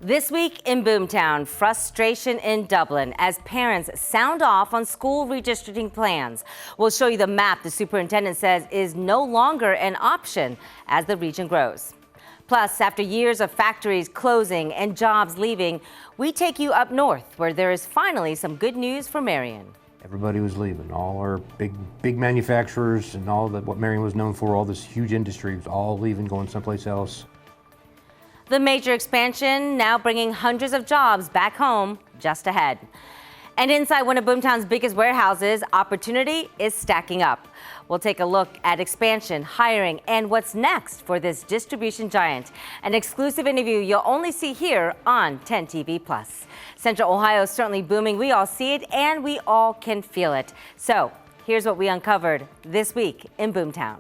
This week in Boomtown, frustration in Dublin as parents sound off on school redistricting plans. We'll show you the map the superintendent says is no longer an option as the region grows. Plus, after years of factories closing and jobs leaving, we take you up north where there is finally some good news for Marion. Everybody was leaving. All our big manufacturers and all that what Marion was known for, all this huge industry was all leaving, going someplace else. The major expansion now bringing hundreds of jobs back home just ahead. And inside one of Boomtown's biggest warehouses, opportunity is stacking up. We'll take a look at expansion, hiring, and what's next for this distribution giant. An exclusive interview you'll only see here on 10 TV+. Central Ohio is certainly booming. We all see it and we all can feel it. So here's what we uncovered this week in Boomtown.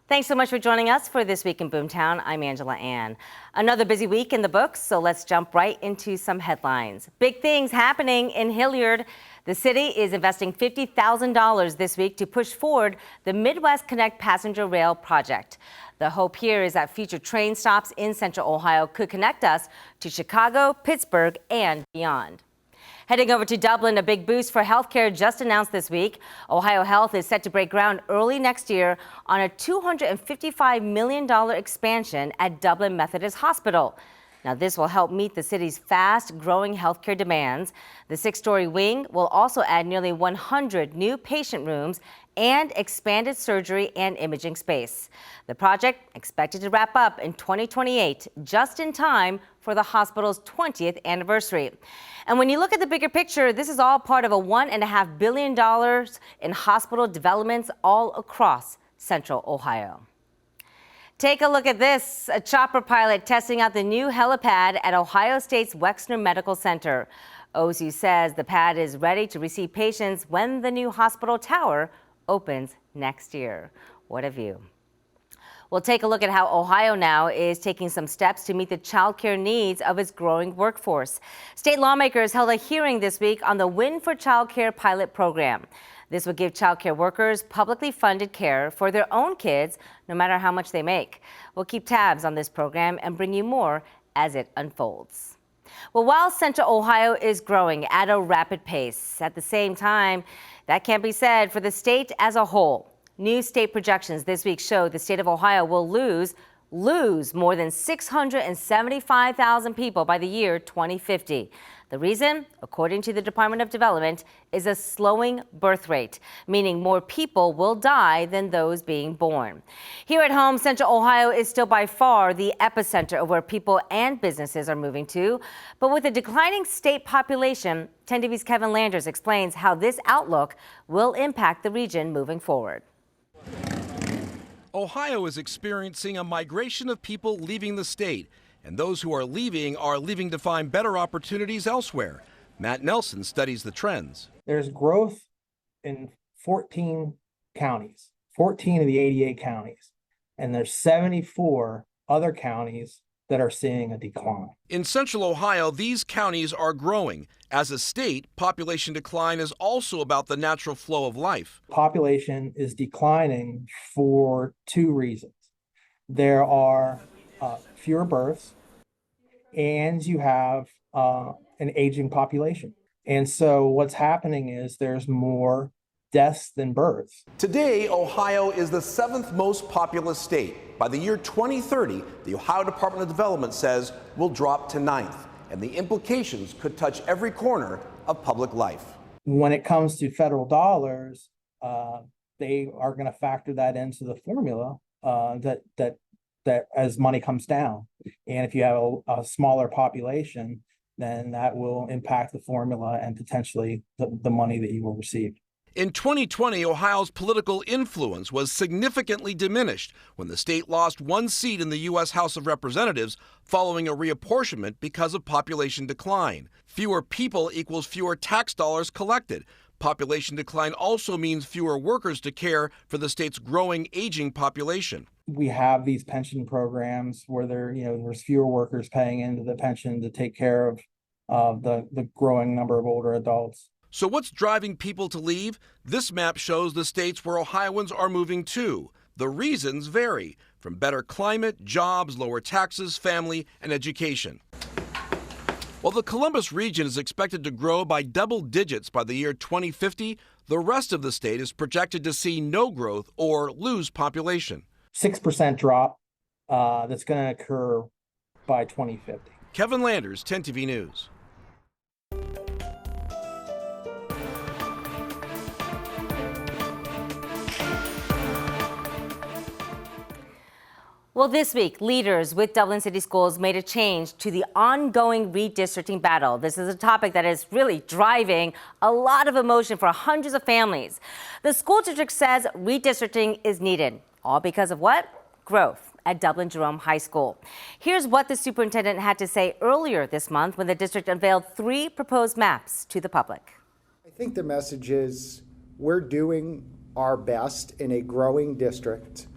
Thanks so much for joining us for This Week in Boomtown. I'm Angela Ann. Another busy week in the books, so let's jump right into some headlines. Big things happening in Hilliard. The city is investing $50,000 this week to push forward the Midwest Connect passenger rail project. The hope here is that future train stops in Central Ohio could connect us to Chicago, Pittsburgh, and beyond. Heading over to Dublin, a big boost for healthcare just announced this week. Ohio Health is set to break ground early next year on a $255 million expansion at Dublin Methodist Hospital. Now, this will help meet the city's fast-growing healthcare demands. The six-story wing will also add nearly 100 new patient rooms and expanded surgery and imaging space. The project expected to wrap up in 2028, just in time for the hospital's 20th anniversary. And when you look at the bigger picture, this is all part of a $1.5 billion in hospital developments all across Central Ohio. Take a look at this, a chopper pilot testing out the new helipad at Ohio State's Wexner Medical Center. OSU says the pad is ready to receive patients when the new hospital tower opens next year. What a view. We'll take a look at how Ohio now is taking some steps to meet the child care needs of its growing workforce. State lawmakers held a hearing this week on the Win for Child Care pilot program. This would give child care workers publicly funded care for their own kids, no matter how much they make. We'll keep tabs on this program and bring you more as it unfolds. Well, while Central Ohio is growing at a rapid pace, at the same time, that can't be said for the state as a whole. New state projections this week show the state of Ohio will lose more than 675,000 people by the year 2050. The reason, according to the Department of Development, is a slowing birth rate, meaning more people will die than those being born. Here at home, Central Ohio is still by far the epicenter of where people and businesses are moving to. But with a declining state population, 10 TV's Kevin Landers explains how this outlook will impact the region moving forward. Ohio is experiencing a migration of people leaving the state, and those who are leaving to find better opportunities elsewhere. Matt Nelson studies the trends. There's growth in 14 counties, 14 of the 88 counties, and there's 74 other counties that are seeing a decline. In Central Ohio, these counties are growing. As a state, population decline is also about the natural flow of life. Population is declining for two reasons. There are fewer births, and you have an aging population. And so what's happening is there's more deaths than births. Today, Ohio is the 7th most populous state. By the year 2030, the Ohio Department of Development says we'll drop to 9th, and the implications could touch every corner of public life. When it comes to federal dollars, they are going to factor that into the formula that as money comes down. And if you have a smaller population, then that will impact the formula and potentially the money that you will receive. In 2020, Ohio's political influence was significantly diminished when the state lost one seat in the U.S. House of Representatives following a reapportionment because of population decline. Fewer people equals fewer tax dollars collected. Population decline also means fewer workers to care for the state's growing aging population. we have these pension programs where there's fewer workers paying into the pension to take care of the growing number of older adults. So what's driving people to leave? This map shows the states where Ohioans are moving to. The reasons vary, from better climate, jobs, lower taxes, family, and education. While the Columbus region is expected to grow by double digits by the year 2050, the rest of the state is projected to see no growth or lose population. 6% drop that's going to occur by 2050. Kevin Landers, 10 TV News. Well, this week, leaders with Dublin City Schools made a change to the ongoing redistricting battle. This is a topic that is really driving a lot of emotion for hundreds of families. The school district says redistricting is needed, all because of what? Growth at Dublin Jerome High School. Here's what the superintendent had to say earlier this month when the district unveiled 3 proposed maps to the public. I think the message is we're doing our best in a growing district.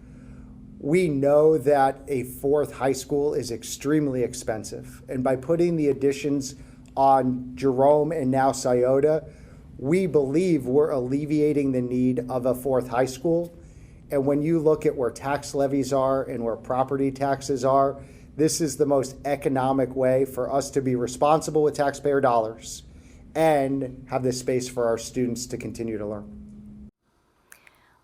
We know that a 4th high school is extremely expensive. And by putting the additions on Jerome and now Scioto, we believe we're alleviating the need of a 4th high school. And when you look at where tax levies are and where property taxes are, this is the most economic way for us to be responsible with taxpayer dollars and have this space for our students to continue to learn.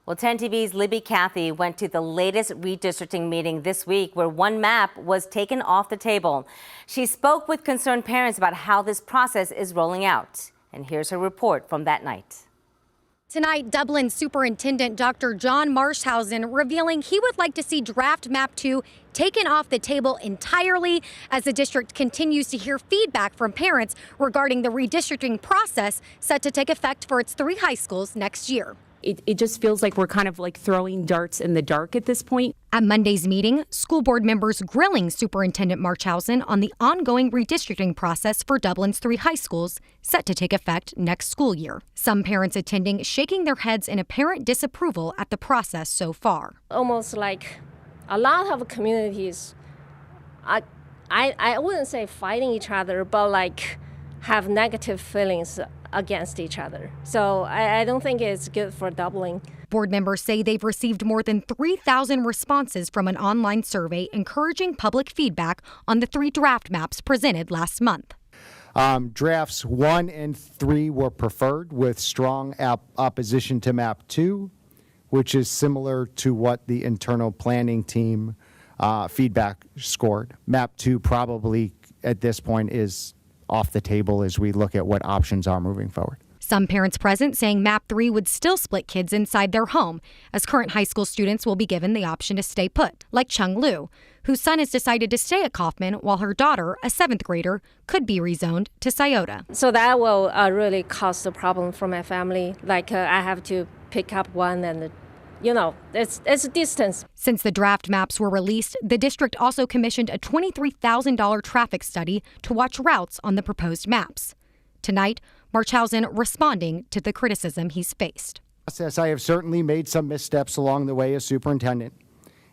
Well, 10 TV's Libby Cathy went to the latest redistricting meeting this week where one map was taken off the table. She spoke with concerned parents about how this process is rolling out. And here's her report from that night. Tonight, Dublin Superintendent Dr. John Marshausen revealing he would like to see draft map 2 taken off the table entirely as the district continues to hear feedback from parents regarding the redistricting process set to take effect for its 3 high schools next year. It just feels like we're kind of like throwing darts in the dark at this point. At Monday's meeting, school board members grilling Superintendent Marshausen on the ongoing redistricting process for Dublin's 3 high schools set to take effect next school year. Some parents attending shaking their heads in apparent disapproval at the process so far. Almost like a lot of communities, I wouldn't say fighting each other, but like have negative feelings against each other. So I don't think it's good for Dublin. Board members say they've received more than 3,000 responses from an online survey encouraging public feedback on the 3 draft maps presented last month. Drafts 1 and 3 were preferred with strong opposition to map 2, which is similar to what the internal planning team feedback scored. Map 2 probably at this point is off the table as we look at what options are moving forward. Some parents present saying map 3 would still split kids inside their home, as current high school students will be given the option to stay put, like Chung Lu, whose son has decided to stay at Kaufman while her daughter, a 7th grader, could be rezoned to Scioto. So that will really cause a problem for my family. Like I have to pick up one and it's a distance. Since the draft maps were released, the district also commissioned a $23,000 traffic study to watch routes on the proposed maps. Tonight, Marshausen responding to the criticism he's faced. I have certainly made some missteps along the way as superintendent,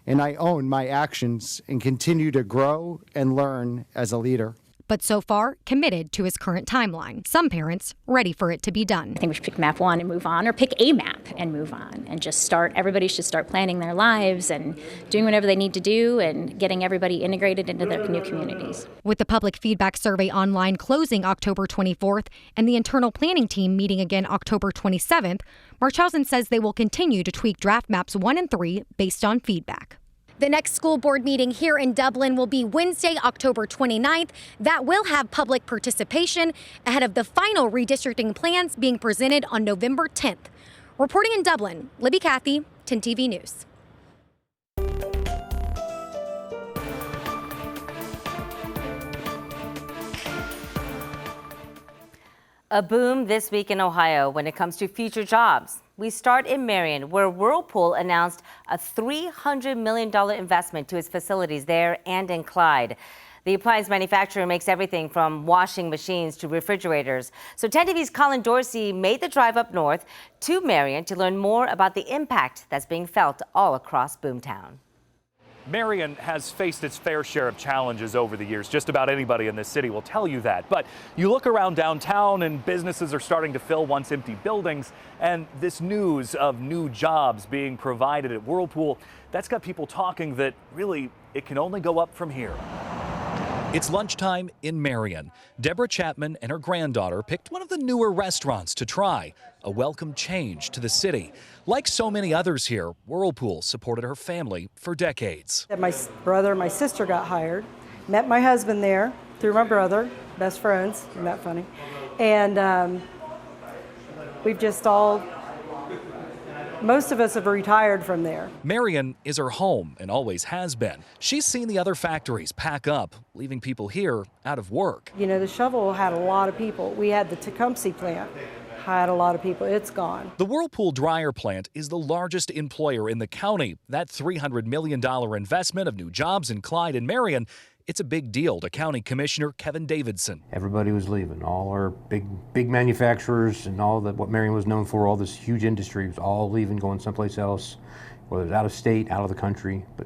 and I own my actions and continue to grow and learn as a leader. But so far, committed to his current timeline. Some parents ready for it to be done. I think we should pick map 1 and move on, or pick a map and move on, and just everybody should start planning their lives and doing whatever they need to do and getting everybody integrated into their new communities. With the public feedback survey online closing October 24th and the internal planning team meeting again October 27th, Marshausen says they will continue to tweak draft maps 1 and 3 based on feedback. The next school board meeting here in Dublin will be Wednesday, October 29th. That will have public participation ahead of the final redistricting plans being presented on November 10th. Reporting in Dublin, Libby Cathy, 10 TV News. A boom this week in Ohio when it comes to future jobs. We start in Marion, where Whirlpool announced a $300 million investment to its facilities there and in Clyde. The appliance manufacturer makes everything from washing machines to refrigerators. So 10 TV's Colin Dorsey made the drive up north to Marion to learn more about the impact that's being felt all across Boomtown. Marion has faced its fair share of challenges over the years. Just about anybody in this city will tell you that. But you look around downtown and businesses are starting to fill once empty buildings. And this news of new jobs being provided at Whirlpool, that's got people talking that really it can only go up from here. It's lunchtime in Marion. Deborah Chapman and her granddaughter picked one of the newer restaurants to try, a welcome change to the city. Like so many others here, Whirlpool supported her family for decades. My brother and my sister got hired, met my husband there through my brother, best friends, isn't that funny? And we've just all, most of us have retired from there. Marion is her home and always has been. She's seen the other factories pack up, leaving people here out of work. You know, the shovel had a lot of people. We had the Tecumseh plant, had a lot of people. It's gone. The Whirlpool dryer plant is the largest employer in the county. That $300 million investment of new jobs in Clyde and Marion, it's a big deal to County Commissioner Kevin Davidson. Everybody was leaving. All our big manufacturers and all that what Marion was known for, all this huge industry was all leaving, going someplace else, whether it's out of state, out of the country. But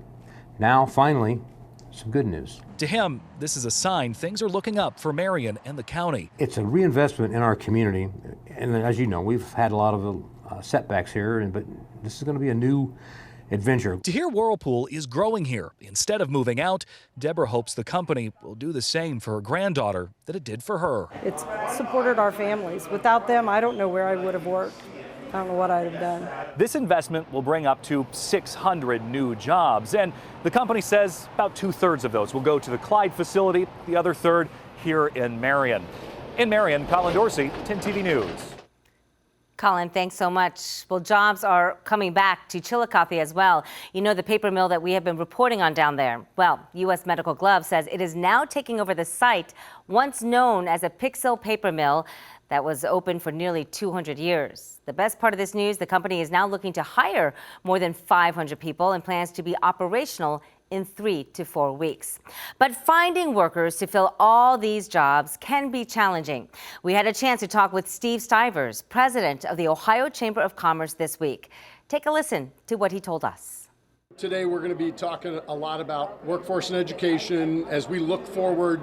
now, finally, some good news. To him, this is a sign things are looking up for Marion and the county. It's a reinvestment in our community. And as you know, we've had a lot of setbacks here, but this is going to be a new adventure. To hear Whirlpool is growing here instead of moving out, Deborah hopes the company will do the same for her granddaughter that it did for her. It's supported our families. Without them, I don't know where I would have worked. I don't know what I'd have done. This investment will bring up to 600 new jobs, and the company says about 2/3 of those will go to the Clyde facility, the other third here in Marion. In Marion, Colin Dorsey, 10 TV News. Colin, thanks so much. Well, jobs are coming back to Chillicothe as well. You know, the paper mill that we have been reporting on down there. Well, U.S. Medical Glove says it is now taking over the site once known as a Pixel paper mill that was open for nearly 200 years. The best part of this news, the company is now looking to hire more than 500 people and plans to be operational in 3 to 4 weeks. But finding workers to fill all these jobs can be challenging. We had a chance to talk with Steve Stivers, president of the Ohio Chamber of Commerce this week. Take a listen to what he told us. Today we're going to be talking a lot about workforce and education. As we look forward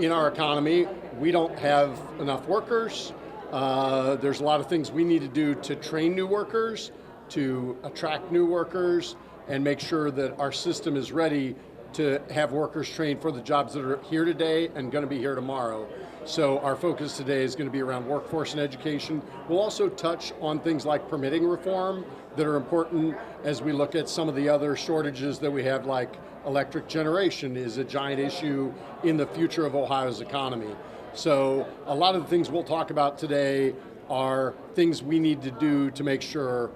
in our economy, we don't have enough workers. There's a lot of things we need to do to train new workers, to attract new workers, and make sure that our system is ready to have workers trained for the jobs that are here today and going to be here tomorrow. So our focus today is going to be around workforce and education. We'll also touch on things like permitting reform that are important as we look at some of the other shortages that we have, like electric generation is a giant issue in the future of Ohio's economy. So a lot of the things we'll talk about today are things we need to do to make sure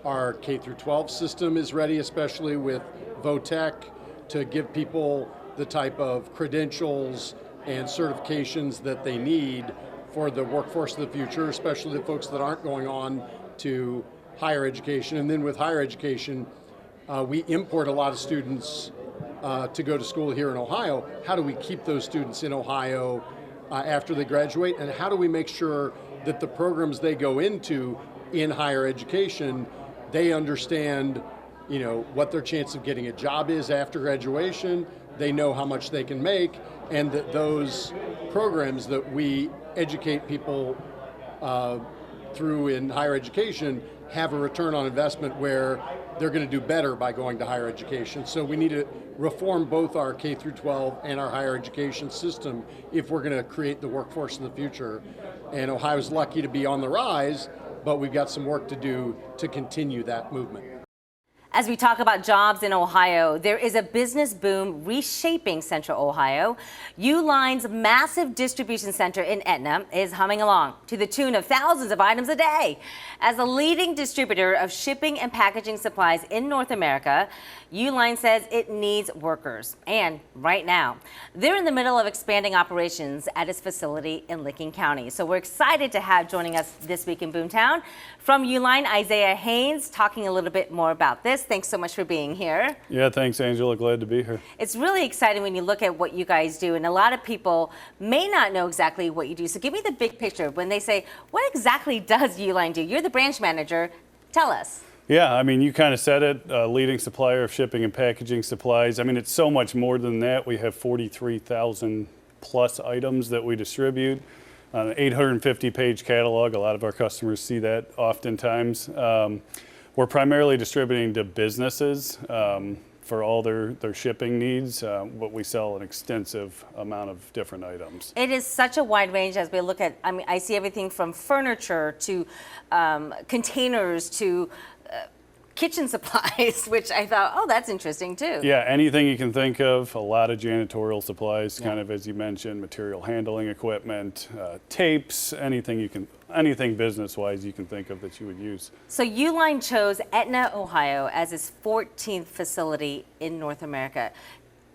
our K-12 system is ready, especially with VOTEC, to give people the type of credentials and certifications that they need for the workforce of the future, especially the folks that aren't going on to higher education. And then with higher education, we import a lot of students to go to school here in Ohio. How do we keep those students in Ohio after they graduate? And how do we make sure that the programs they go into in higher education, they understand, you know, what their chance of getting a job is after graduation, they know how much they can make, and that those programs that we educate people through in higher education have a return on investment where they're going to do better by going to higher education. So we need to reform both our K through 12 and our higher education system if we're going to create the workforce of the future. And Ohio's lucky to be on the rise, but we've got some work to do to continue that movement. As we talk about jobs in Ohio, there is a business boom reshaping Central Ohio. Uline's massive distribution center in Etna is humming along to the tune of thousands of items a day. As a leading distributor of shipping and packaging supplies in North America, Uline says it needs workers. And right now, they're in the middle of expanding operations at its facility in Licking County. So we're excited to have joining us this week in Boomtown from Uline, Isaiah Haynes, talking a little bit more about this. Thanks so much for being here. Yeah, thanks, Angela. Glad to be here. It's really exciting when you look at what you guys do, and a lot of people may not know exactly what you do. So give me the big picture. When they say, what exactly does Uline do? You're the branch manager. Tell us. Yeah, I mean, you kind of said it, leading supplier of shipping and packaging supplies. I mean, it's so much more than that. We have 43,000 plus items that we distribute, an 850-page catalog. A lot of our customers see that oftentimes. We're primarily distributing to businesses for all their shipping needs, but we sell an extensive amount of different items. It is such a wide range as we look at, I mean, I see everything from furniture to containers to kitchen supplies, which I thought, oh, that's interesting too. Yeah, anything you can think of, a lot of janitorial supplies, kind of as you mentioned, material handling equipment, tapes, anything business-wise you can think of that you would use. So Uline chose Etna, Ohio as its 14th facility in North America.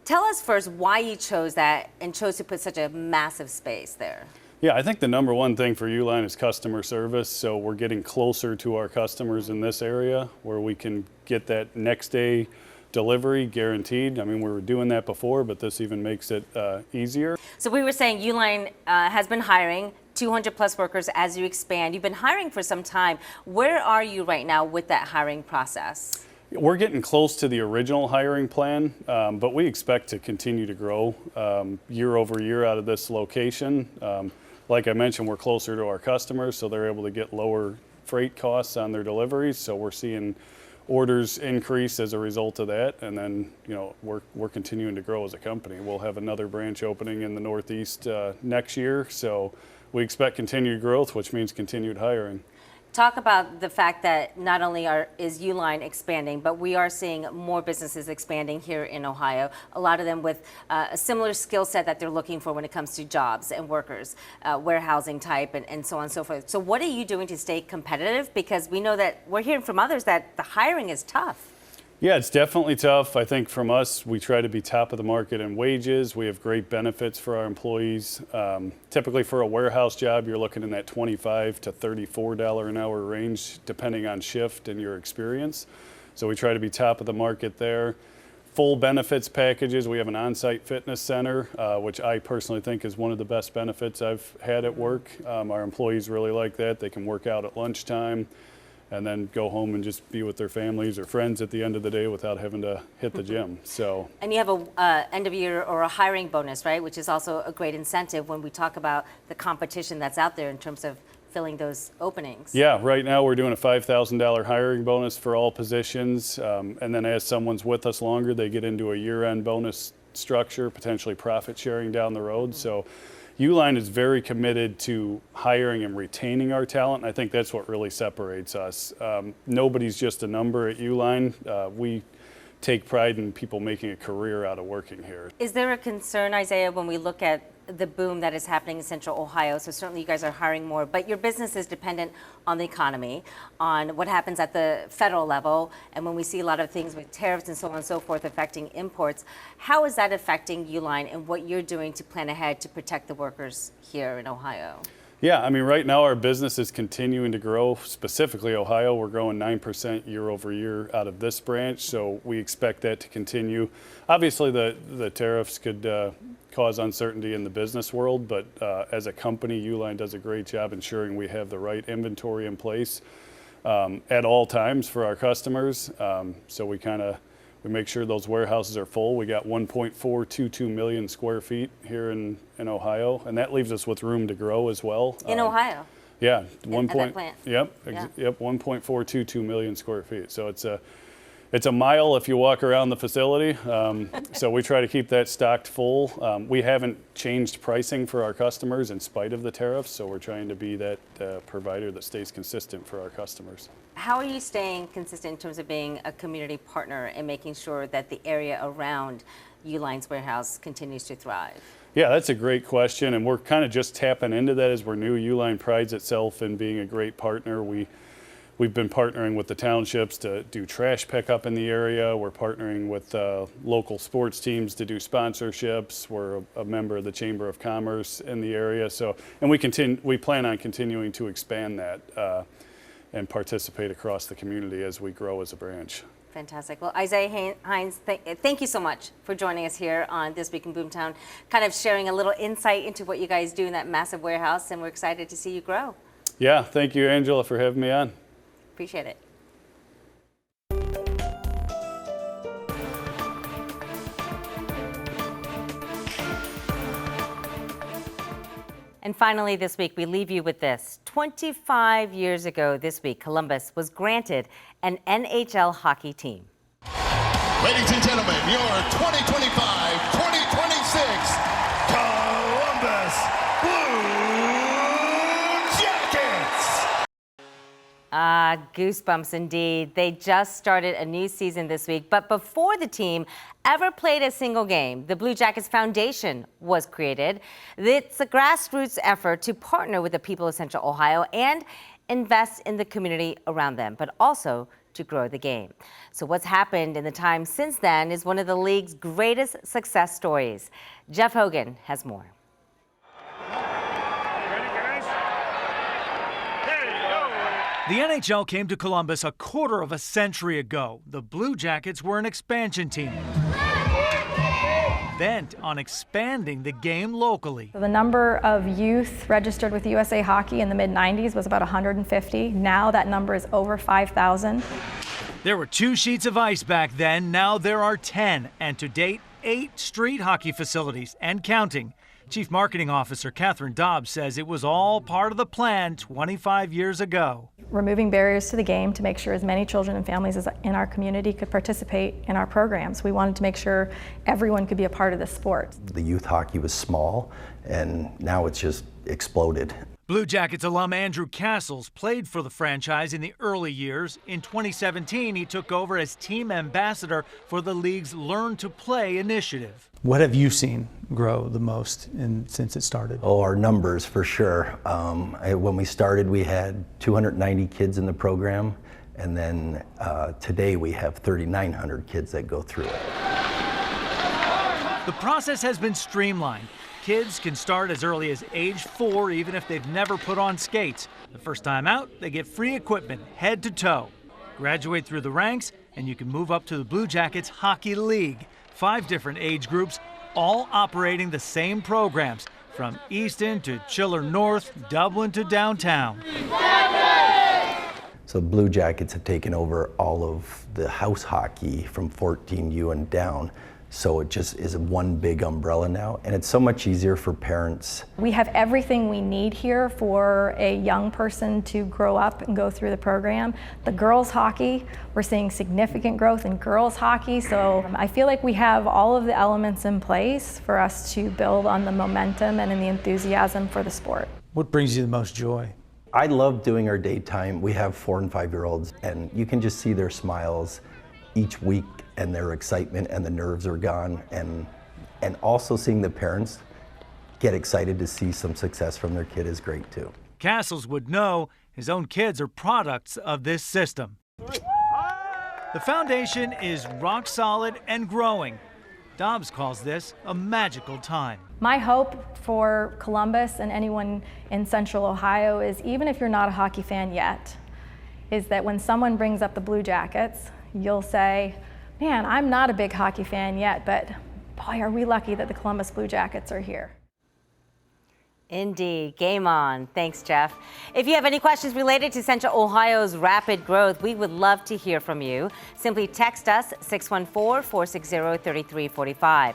Tell us first why you chose that and chose to put such a massive space there. Yeah, I think the number one thing for Uline is customer service. So we're getting closer to our customers in this area where we can get that next day delivery guaranteed. I mean, we were doing that before, but this even makes it easier. So we were saying Uline has been hiring 200 plus workers as you expand. You've been hiring for some time. Where are you right now with that hiring process? We're getting close to the original hiring plan, but we expect to continue to grow year over year out of this location. Like I mentioned, we're closer to our customers, so they're able to get lower freight costs on their deliveries. So we're seeing orders increase as a result of that, and then we're continuing to grow as a company. We'll have another branch opening in the Northeast next year, so we expect continued growth, which means continued hiring. Talk about the fact that not only is Uline expanding, but we are seeing more businesses expanding here in Ohio, a lot of them with a similar skill set that they're looking for when it comes to jobs and workers, warehousing type, and so on and so forth. So what are you doing to stay competitive? Because we know that we're hearing from others that the hiring is tough. Yeah, it's definitely tough. I think from us, we try to be top of the market in wages. We have great benefits for our employees. Typically for a warehouse job, you're looking in that $25 to $34 an hour range, depending on shift and your experience. So we try to be top of the market there. Full benefits packages. We have an on-site fitness center, which I personally think is one of the best benefits I've had at work. Our employees really like that. They can work out at lunchtime and then go home and just be with their families or friends at the end of the day without having to hit the gym. So. And you have a end of year or a hiring bonus, right? Which is also a great incentive when we talk about the competition that's out there in terms of filling those openings. Yeah, right now we're doing a $5,000 hiring bonus for all positions. And then as someone's with us longer, they get into a year-end bonus structure, potentially profit sharing down the road. Mm-hmm. So Uline is very committed to hiring and retaining our talent. And I think that's what really separates us. Nobody's just a number at Uline. We take pride in people making a career out of working here. Is there a concern, Isaiah, when we look at the boom that is happening in Central Ohio? So certainly you guys are hiring more, but your business is dependent on the economy, on what happens at the federal level, and when we see a lot of things with tariffs and so on and so forth affecting imports, how is that affecting Uline and what you're doing to plan ahead to protect the workers here in Ohio? Yeah, I mean, right now our business is continuing to grow. Specifically Ohio, we're growing 9% year over year out of this branch, so we expect that to continue. Obviously the tariffs could cause uncertainty in the business world, but as a company, Uline does a great job ensuring we have the right inventory in place at all times for our customers. So we make sure those warehouses are full. We got 1.422 million square feet here in Ohio, and that leaves us with room to grow as well. In Ohio? Yeah, Yep, 1.422 million square feet. So it's a mile if you walk around the facility. So we try to keep that stocked full. We haven't changed pricing for our customers in spite of the tariffs, so we're trying to be that provider that stays consistent for our customers. How are you staying consistent in terms of being a community partner and making sure that the area around Uline's warehouse continues to thrive? Yeah, that's a great question, and we're kind of just tapping into that as we're new. Uline prides itself in being a great partner. We've been partnering with the townships to do trash pickup in the area. We're partnering with local sports teams to do sponsorships. We're a member of the Chamber of Commerce in the area. So, and we plan on continuing to expand that and participate across the community as we grow as a branch. Fantastic. Well, Isaiah Hines, thank you so much for joining us here on This Week in Boomtown, kind of sharing a little insight into what you guys do in that massive warehouse, and we're excited to see you grow. Yeah, thank you, Angela, for having me on. Appreciate it. And finally this week, we leave you with this. 25 years ago this week, Columbus was granted an NHL hockey team. Ladies and gentlemen, your 2025-2026 Columbus Blue Jackets! Goosebumps indeed. They just started a new season this week, but before the team ever played a single game, the Blue Jackets Foundation was created. It's a grassroots effort to partner with the people of Central Ohio and invest in the community around them, but also to grow the game. So what's happened in the time since then is one of the league's greatest success stories. Jeff Hogan has more. The NHL came to Columbus a quarter of a century ago. The Blue Jackets were an expansion team, bent on expanding the game locally. The number of youth registered with USA Hockey in the mid-90s was about 150. Now that number is over 5,000. There were 2 sheets of ice back then. Now there are 10, and to date, 8 street hockey facilities and counting. Chief Marketing Officer Catherine Dobbs says it was all part of the plan 25 years ago. Removing barriers to the game to make sure as many children and families as in our community could participate in our programs. We wanted to make sure everyone could be a part of the sport. The youth hockey was small, and now it's just exploded. Blue Jackets alum Andrew Castles played for the franchise in the early years. In 2017, he took over as team ambassador for the league's Learn to Play initiative. What have you seen grow the most since it started? Oh, our numbers for sure. When we started, we had 290 kids in the program, and then today we have 3,900 kids that go through it. The process has been streamlined. Kids can start as early as age 4, even if they've never put on skates. The first time out, they get free equipment, head to toe. Graduate through the ranks, and you can move up to the Blue Jackets Hockey League. 5 different age groups, all operating the same programs, from Easton to Chiller North, Dublin to downtown. So Blue Jackets have taken over all of the house hockey from 14U and down. So it just is one big umbrella now, and it's so much easier for parents. We have everything we need here for a young person to grow up and go through the program. The girls hockey, we're seeing significant growth in girls hockey, so I feel like we have all of the elements in place for us to build on the momentum and in the enthusiasm for the sport. What brings you the most joy? I love doing our daytime. We have 4- and 5-year-olds, and you can just see their smiles each week, and their excitement and the nerves are gone, and also seeing the parents get excited to see some success from their kid is great too. Castles would know his own kids are products of this system. The foundation is rock solid and growing. Dobbs calls this a magical time. My hope for Columbus and anyone in Central Ohio is, even if you're not a hockey fan yet, is that when someone brings up the Blue Jackets, you'll say, man, I'm not a big hockey fan yet, but boy, are we lucky that the Columbus Blue Jackets are here. Indeed. Game on. Thanks, Jeff. If you have any questions related to Central Ohio's rapid growth, we would love to hear from you. Simply text us 614-460-3345.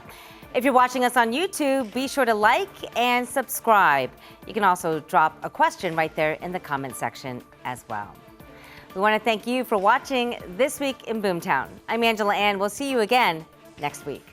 If you're watching us on YouTube, be sure to like and subscribe. You can also drop a question right there in the comment section as well. We want to thank you for watching This Week in Boomtown. I'm Angela Ann. We'll see you again next week.